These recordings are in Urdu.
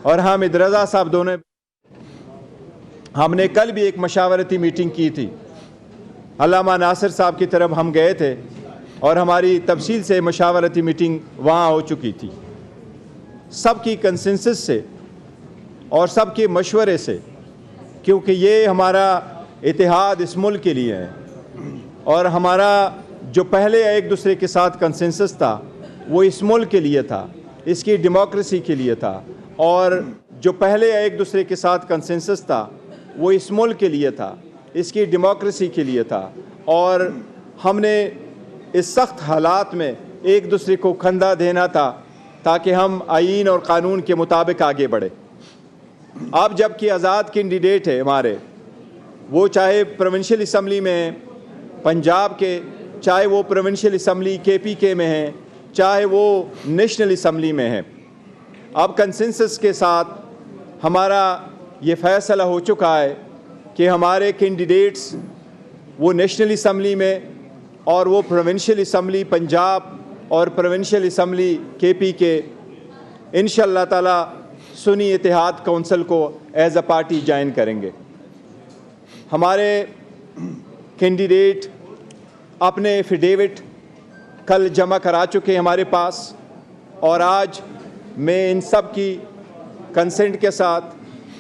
اور حامد رضا صاحب دونوں. ہم نے کل بھی ایک مشاورتی میٹنگ کی تھی. علامہ ناصر صاحب کی طرف ہم گئے تھے اور ہماری تفصیل سے مشاورتی میٹنگ وہاں ہو چکی تھی. سب کی کنسنسس سے اور سب کے مشورے سے, کیونکہ یہ ہمارا اتحاد اس ملک کے لیے ہے, اور ہمارا جو پہلے ایک دوسرے کے ساتھ کنسنسس تھا وہ اس ملک کے لیے تھا, اس کی ڈیموکریسی کے لیے تھا, اور جو پہلے ایک دوسرے کے ساتھ کنسنسس تھا وہ اس ملک کے لیے تھا, اس کی ڈیموکریسی کے لیے تھا, اور ہم نے اس سخت حالات میں ایک دوسرے کو کندھا دینا تھا تاکہ ہم آئین اور قانون کے مطابق آگے بڑھیں. اب جب کہ آزاد کینڈیڈیٹ ہے ہمارے, وہ چاہے پروونشل اسمبلی میں ہیں پنجاب کے, چاہے وہ پروونشل اسمبلی KPK میں ہیں, چاہے وہ نیشنل اسمبلی میں ہیں, اب کنسنسس کے ساتھ ہمارا یہ فیصلہ ہو چکا ہے کہ ہمارے کینڈیڈیٹس وہ نیشنل اسمبلی میں اور وہ پروونشل اسمبلی پنجاب اور پروونشل اسمبلی KPK انشاءاللہ تعالی سنی اتحاد کونسل کو ایز اے پارٹی جوائن کریں گے. ہمارے کینڈیڈیٹ اپنے ایفیڈیوٹ کل جمع کرا چکے ہیں ہمارے پاس, اور آج میں ان سب کی کنسنٹ کے ساتھ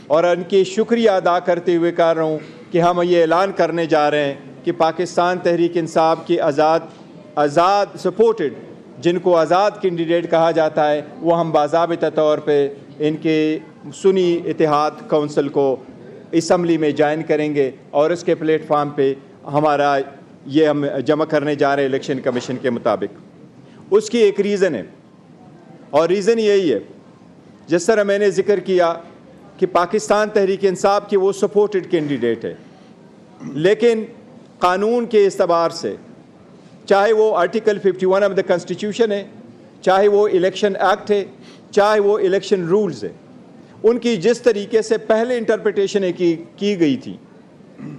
اور ان کی شکریہ ادا کرتے ہوئے کہہ رہا ہوں کہ ہم یہ اعلان کرنے جا رہے ہیں کہ پاکستان تحریک انصاف کی آزاد سپورٹڈ, جن کو آزاد کینڈیڈیٹ کہا جاتا ہے, وہ ہم باضابطہ طور پہ ان کے سنی اتحاد کونسل کو اسمبلی میں جوائن کریں گے, اور اس کے پلیٹ فارم پہ ہمارا یہ ہم جمع کرنے جا رہے ہیں الیکشن کمیشن کے مطابق. اس کی ایک ریزن ہے, اور ریزن یہی ہے جس طرح میں نے ذکر کیا کہ پاکستان تحریک انصاف کی وہ سپورٹڈ کینڈیڈیٹ ہے, لیکن قانون کے اعتبار سے, چاہے وہ آرٹیکل 51 آف دا کانسٹیٹیوشن ہے, چاہے وہ الیکشن ایکٹ ہے, چاہے وہ الیکشن رولز ہے, ان کی جس طریقے سے پہلے انٹرپریٹیشن کی گئی تھی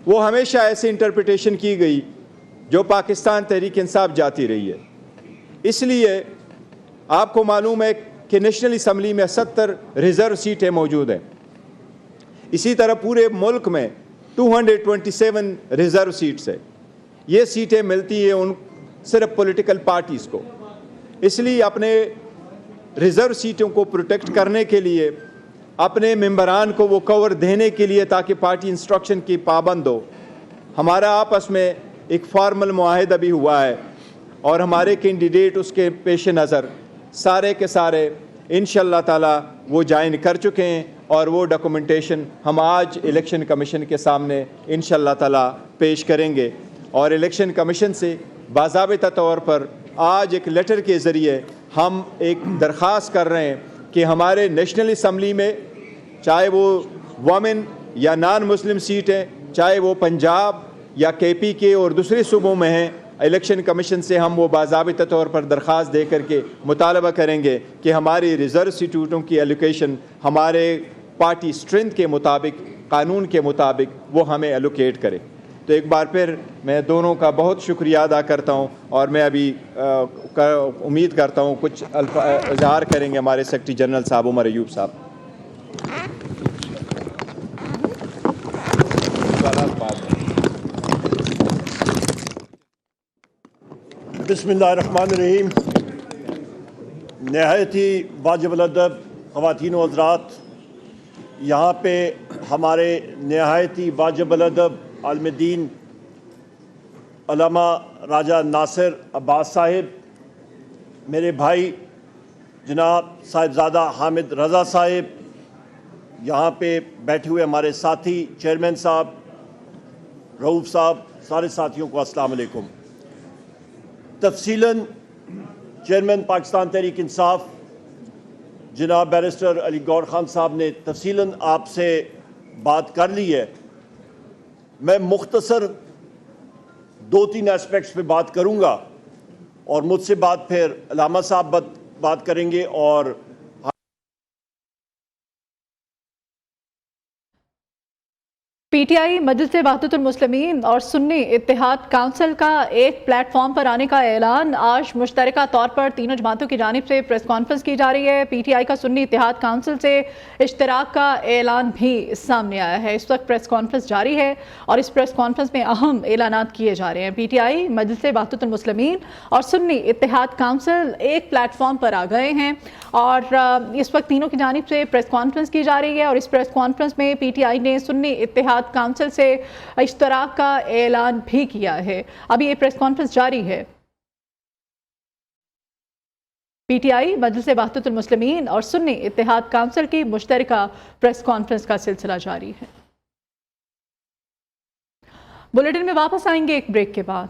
وہ ہمیشہ ایسی انٹرپریٹیشن کی گئی جو پاکستان تحریک انصاف جاتی رہی ہے. اس لیے آپ کو معلوم ہے کہ نیشنل اسمبلی میں 70 ریزرو سیٹیں موجود ہیں. اسی طرح پورے ملک میں 227 ریزرو سیٹس ہیں. یہ سیٹیں ملتی ہیں ان صرف پولیٹیکل پارٹیز کو. اس لیے اپنے ریزرو سیٹوں کو پروٹیکٹ کرنے کے لیے, اپنے ممبران کو وہ کور دینے کے لیے تاکہ پارٹی انسٹرکشن کی پابند ہو, ہمارا آپس میں ایک فارمل معاہدہ بھی ہوا ہے, اور ہمارے کینڈیڈیٹ اس کے پیش نظر سارے کے سارے انشاءاللہ تعالی وہ جوائن کر چکے ہیں, اور وہ ڈاکومنٹیشن ہم آج الیکشن کمیشن کے سامنے انشاءاللہ تعالی پیش کریں گے. اور الیکشن کمیشن سے باضابطہ طور پر آج ایک لیٹر کے ذریعے ہم ایک درخواست کر رہے ہیں کہ ہمارے نیشنل اسمبلی میں, چاہے وہ وومن یا نان مسلم سیٹ ہیں, چاہے وہ پنجاب یا KPK اور دوسرے صوبوں میں ہیں, الیکشن کمیشن سے ہم وہ باضابطہ طور پر درخواست دے کر کے مطالبہ کریں گے کہ ہماری ریزرو سیٹوں کی ایلوکیشن ہمارے پارٹی اسٹرینتھ کے مطابق, قانون کے مطابق وہ ہمیں ایلوکیٹ کرے. تو ایک بار پھر میں دونوں کا بہت شکریہ ادا کرتا ہوں, اور میں ابھی امید کرتا ہوں کچھ اظہار کریں گے ہمارے سیکرٹری جنرل صاحب عمر ایوب صاحب. بسم اللہ الرحمن الرحیم. نہایت ہی واجب الادب خواتین و حضرات, یہاں پہ ہمارے نہایت ہی واجب الادب عالم دین علامہ راجہ ناصر عباس صاحب, میرے بھائی جناب صاحبزادہ حامد رضا صاحب, یہاں پہ بیٹھے ہوئے ہمارے ساتھی چیئرمین صاحب, رؤوف صاحب, سارے ساتھیوں کو السلام علیکم. تفصیلاً چیئرمین پاکستان تحریک انصاف جناب بیرسٹر علی گور خان صاحب نے تفصیلاً آپ سے بات کر لی ہے. میں مختصر 2-3 اسپیکٹس پہ بات کروں گا, اور مجھ سے بعد پھر علامہ صاحب بات کریں گے, اور پی ٹی آئی مجلس وحدت المسلمین اور سنی اتحاد کونسل کا ایک پلیٹ فارم پر آنے کا اعلان۔ آج مشترکہ طور پر تینوں جماعتوں کی جانب سے پریس کانفرنس کی جا رہی ہے۔ پی ٹی آئی کا سنی اتحاد کونسل سے اشتراک کا اعلان بھی سامنے آیا ہے۔ اس وقت پریس کانفرنس جاری ہے اور اس پریس کانفرنس میں اہم اعلانات کیے جا رہے ہیں۔ پی ٹی آئی مجلس وحدت المسلمین اور سنی اتحاد کونسل ایک پلیٹ فارم پر آ گئے ہیں اور اس وقت تینوں کی جانب سے پریس کانفرنس کی جا رہی ہے اور اس پریس کانفرنس میں پی ٹی آئی نے سنی اتحاد کونسل سے اشتراک کا اعلان بھی کیا ہے۔ ابھی یہ پریس کانفرنس جاری ہے۔ پی ٹی آئی مجلس وحدت المسلمین اور سنی اتحاد کونسل کی مشترکہ پریس کانفرنس کا سلسلہ جاری ہے۔ بلیٹن میں واپس آئیں گے ایک بریک کے بعد۔